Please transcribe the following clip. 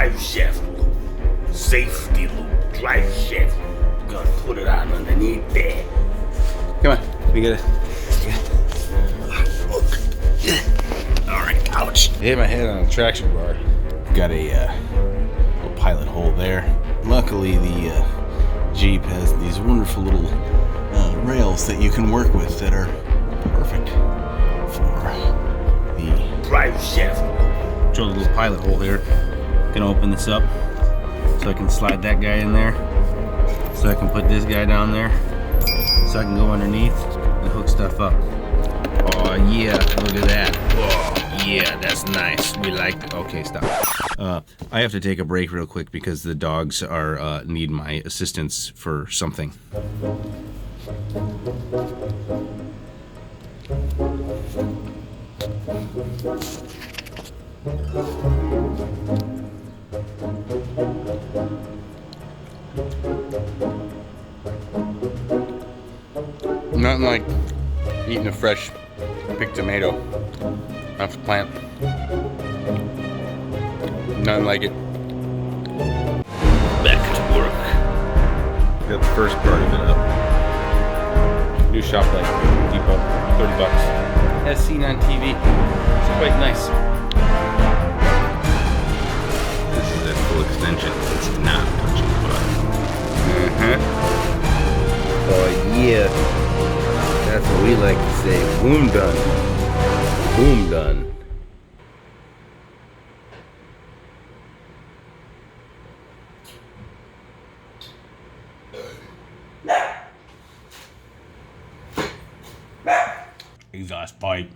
DriveShaftLoop. Safety loop. DriveShaftLoop. Gonna put it on underneath there. Come on, we get it. Alright, ouch. Hit my head on a traction bar. Got a little pilot hole there. Luckily, the Jeep has these wonderful little rails that you can work with that are perfect for the DriveShaftLoop. drill a little pilot hole here. Gonna open this up so I can slide that guy in there. So I can put this guy down there. So I can go underneath and hook stuff up. Oh yeah, look at that. Oh yeah, that's nice. We like it. Okay, stop. I have to take a break real quick because the dogs are need my assistance for something. Nothing like eating a fresh picked tomato off the plant. Nothing like it. Back to work. Got the first part of it up. New shop light, Depot, $30. As seen on TV. It's quite nice. This is a full extension. It's not touching the bottom. Oh yeah. That's what we like to say. Boom done. Boom done. Exhaust pipe.